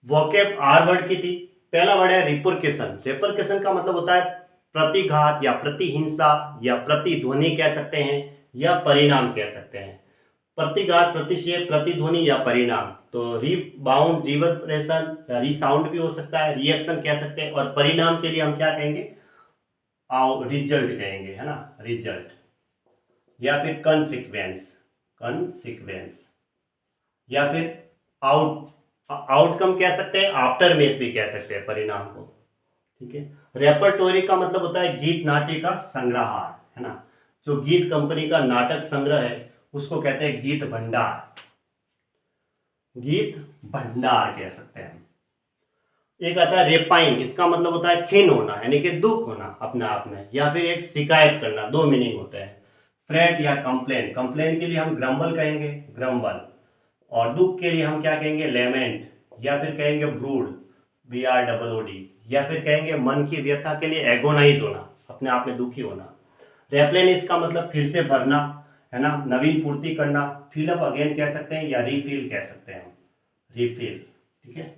Vocab are word की थी। पहला वर्ड है रिपुरकेशन। रिपुरकेशन का मतलब होता है प्रतिघात या प्रतिहिंसा या प्रतिध्वनि कह सकते हैं या परिणाम कह सकते हैं। प्रतिघात, प्रतिक्षेप, प्रतिध्वनि या परिणाम। तो रीबाउंड, रिवर्बरेशन या रीसाउंड भी हो सकता है, रिएक्शन कह सकते हैं। और परिणाम के लिए हम क्या कहेंगे? रिजल्ट कहेंगे, है ना, रिजल्ट। या फिर कंसिक्वेंस, कंसिक्वेंस। या फिर आउट आउटकम कह सकते हैं, आफ्टर मैथ भी कह सकते हैं परिणाम को। ठीक है। रेपर्टोरी का मतलब होता है गीत नाट्य का संग्रहार, है ना। जो गीत कंपनी का नाटक संग्रह है उसको कहते हैं गीत भंडार, गीत भंडार कह सकते हैं। एक आता है रेपाइन, इसका मतलब होता है खिन्न होना, यानी कि दुख होना अपने आप में, या फिर एक शिकायत करना। दो मीनिंग होते हैं। फ्रेट या कंप्लेन, कंप्लेन के लिए हम ग्रम्बल कहेंगे, ग्रम्बल। और दुख के लिए हम क्या कहेंगे? लेमेंट। या फिर कहेंगे ब्रूड, BROOD। या फिर कहेंगे मन की व्यथा के लिए एगोनाइज होना, अपने आप में दुखी होना। रेप्लेन इसका मतलब फिर से भरना, है ना, नवीन पूर्ति करना। फिलअप अगेन कह सकते हैं या रिफिल कह सकते हैं, रिफिल। ठीक है।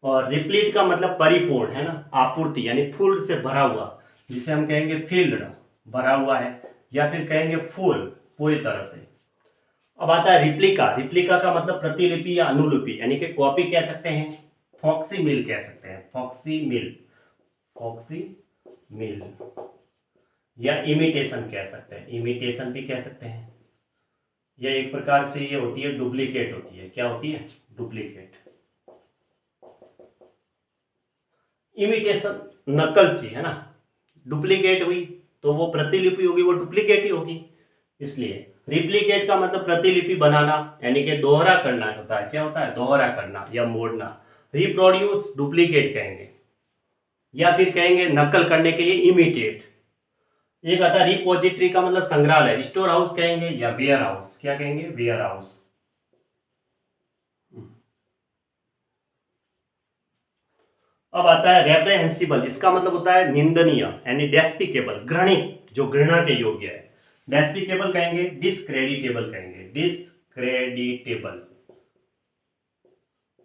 और रिप्लीट का मतलब परिपूर्ण, है ना, आपूर्ति, यानी फुल से भरा हुआ, जिसे हम कहेंगे फिल्ड, भरा हुआ है। या फिर कहेंगे फुल, पूरी तरह से। अब आता है रिप्लिका। रिप्लिका का मतलब प्रतिलिपि या अनुलिपि, यानी कि कॉपी कह सकते हैं, फॉक्सी मिल कह सकते हैं, फॉक्सी मिल, फॉक्सी मिल। या इमिटेशन कह सकते हैं, इमिटेशन भी कह सकते हैं। यह एक प्रकार से ये होती है डुप्लीकेट होती है। क्या होती है? डुप्लीकेट। इमिटेशन नकलची, है ना। डुप्लीकेट हुई तो वो प्रतिलिपि होगी, वो डुप्लीकेट ही होगी। इसलिए रिप्लिकेट का मतलब प्रतिलिपि बनाना, यानी कि दोहरा करना होता है। क्या होता है? दोहरा करना या मोड़ना। रिप्रोड्यूस डुप्लीकेट कहेंगे। या फिर कहेंगे नकल करने के लिए इमिटेट। एक आता है रिपोजिटरी का मतलब संग्रहालय, स्टोर हाउस कहेंगे या वेयर हाउस। क्या कहेंगे? Warehouse. अब आता है रेप्रेहेंसिबल, इसका मतलब होता है निंदनीय, यानी डेस्पिकेबल, घृणित, जो घृणा के योग्य है। डेस्पिकेबल कहेंगे, डिसक्रेडिटेबल कहेंगे, डिसक्रेडिटेबल।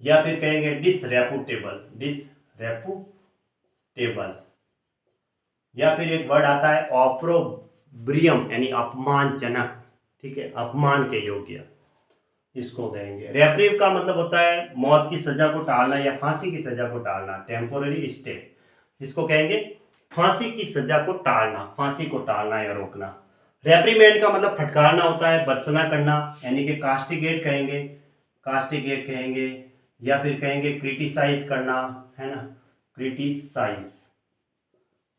या फिर कहेंगे डिसरेपुटेबल, डिसरेपुटेबल। या फिर एक वर्ड आता है ऑप्रोब्रियम, यानी अपमानजनक। ठीक है, अपमान के योग्य, इसको कहेंगे। रेप्रीव का मतलब होता है मौत की सजा को टालना या फांसी की सजा को टालना, टेम्पोररी स्टे। इसको कहेंगे फांसी की सजा को टालना, फांसी को टालना या रोकना। रेप्रीमेंड का मतलब फटकारना होता है, भर्त्सना करना, यानी कि कास्टिगेट कहेंगे, कास्टिगेट कहेंगे। या फिर कहेंगे क्रिटिसाइज करना, है ना, क्रिटिसाइज।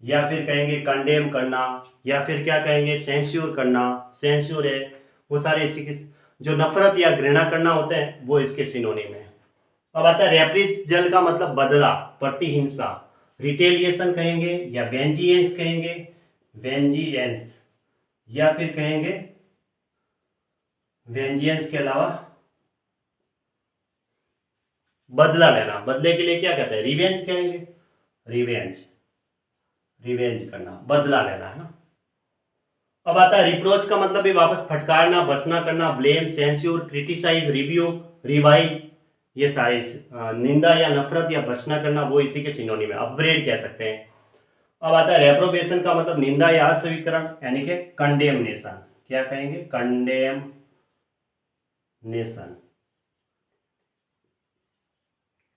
या फिर कहेंगे कंडेम करना। या फिर क्या कहेंगे? सेंस्योर करना, सेंस्योर है। वो सारे इसी के, जो नफरत या घृणा करना होते हैं वो इसके सिनोनिम है। अब आता है रेप्रिजल का मतलब बदला, प्रतिहिंसा। रिटेलिएशन कहेंगे या वेंजिएंस कहेंगे, वेंजिएंस। या फिर कहेंगे वेंजिएंस के अलावा बदला लेना। बदले के लिए क्या कहते हैं? रिवेंज कहेंगे, रिवेंज, रिवेंज करना, बदला लेना, है ना। अब आता है रिप्रोच का मतलब भी वापस फटकारना, भर्त्सना करना, blame, censure, criticise, review, revive. ये सारे निंदा या नफरत या भर्त्सना करना वो इसी के सिनोनिम है, अपग्रेड कह सकते हैं। अब आता है रेप्रोबेशन का मतलब निंदा या अस्वीकरण, यानी कि कंडेमनेशन। क्या कहेंगे? कंडेमनेशन,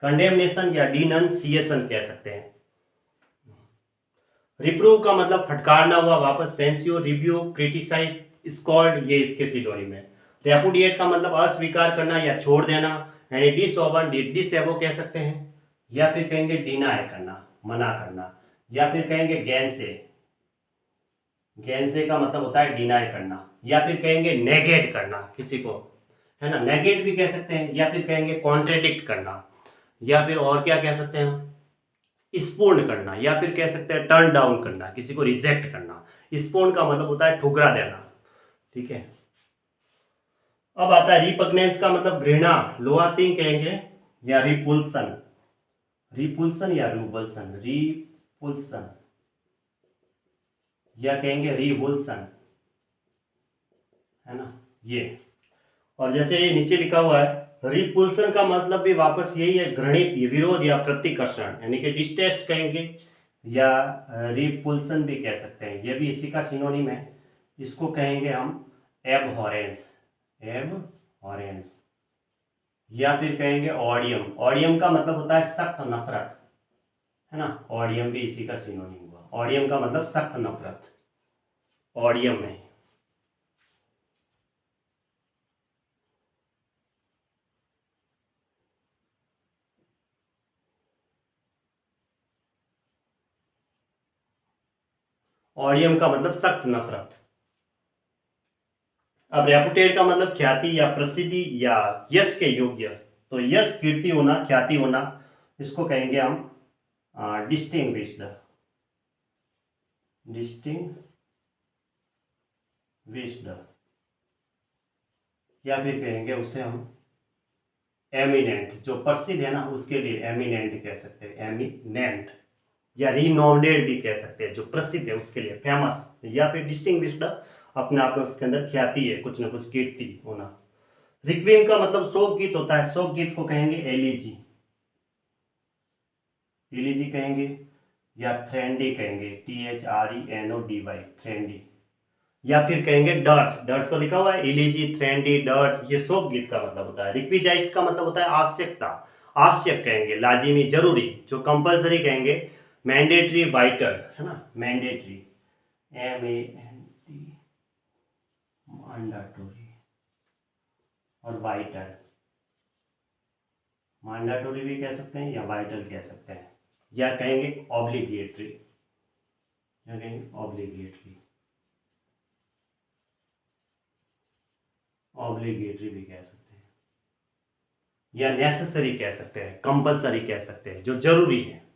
कंडेमनेशन या डिनंसिएशन कह सकते हैं। रिप्रूव का मतलब फटकारना हुआ वापस, सेंस्योर, रिव्यू, क्रिटिसाइज, स्कॉल्ड, ये इसके सिनोनिम है। रेपुडिएट का मतलब अस्वीकार करना या छोड़ देना, यानी डिसओवर, डिसएबो कह सकते हैं। या फिर कहेंगे डिनाई करना, मना करना। या फिर कहेंगे गैंसे, गैंसे का मतलब होता है डिनाई करना। या फिर कहेंगे नेगेट करना किसी को, है ना, नेगेट भी कह सकते हैं। या फिर कहेंगे कॉन्ट्रेडिक्ट करना। या फिर और क्या कह सकते हैं? स्पूर्ण करना। या फिर कह सकते हैं टर्न डाउन करना, किसी को रिजेक्ट करना। स्पूर्ण का मतलब होता है ठुकरा देना। ठीक है। अब आता है रिपग्नेंस का मतलब घृणा, लोआथिंग कहेंगे या रिपुल्सन, रिपुल्सन या रिपल्सन, रिपुल्सन। या कहेंगे रिवुल्सन, है ना, ये। और जैसे ये नीचे लिखा हुआ है रिपुल्सन का मतलब भी वापस यही है, घृणित, विरोध या प्रतिकर्षण, यानी कि डिस्टेस्ट कहेंगे या रिपुल्सन भी कह सकते हैं, ये भी इसी का सिनोनिम है। इसको कहेंगे हम एबहॉरेंस, एबहॉरेंस, या फिर कहेंगे ऑडियम। ऑडियम का मतलब होता है सख्त नफरत, है ना, ऑडियम भी इसी का सिनोनिम हुआ। ऑडियम का मतलब सख्त नफरत, ऑडियम है। ऑडियम का मतलब सख्त नफरत। अब रेपुटेड का मतलब ख्याति या प्रसिद्धि या यश के योग्य। तो यश, कीर्ति होना, ख्याति होना, इसको कहेंगे हम डिस्टिंग्विश्ड, डिस्टिंग्विश्ड, या फिर कहेंगे उसे हम एमिनेंट। जो प्रसिद्ध है ना उसके लिए एमिनेंट कह सकते हैं, एमिनेंट, या रिनोमेड भी कह सकते हैं, जो प्रसिद्ध है उसके लिए फेमस, या फिर डिस्टिंग्विश्ड, अपने आप में उसके अंदर ख्याति है, कुछ ना कुछ कीर्ति होना। रिक्विएम का मतलब शोक गीत होता है, शोक गीत को कहेंगे एलिजी, एलिजी कहेंगे, या थ्रेंडी कहेंगे, THRENODY, थ्रेंडी, या फिर कहेंगे डर्स। डर्स तो लिखा हुआ है, एलिजी, थ्रेंडी, डर्स, ये शोक गीत का मतलब होता है। रिक्विजाइट का मतलब होता है आवश्यकता, आवश्यक कहेंगे, लाजिमी, जरूरी। जो कंपलसरी कहेंगे मैंडेटरी, वाइटल, है ना, मैंडेटरी, MAND, मैंडेटरी, और वाइटल, मैंडेटरी भी कह सकते हैं या वाइटल कह सकते हैं, या कहेंगे ऑब्लिगेटरी, या कहेंगे ऑब्लिगेटरी, ऑब्लिगेटरी भी कह सकते हैं, या नेसेसरी कह सकते हैं, कंपलसरी कह सकते हैं, जो जरूरी है।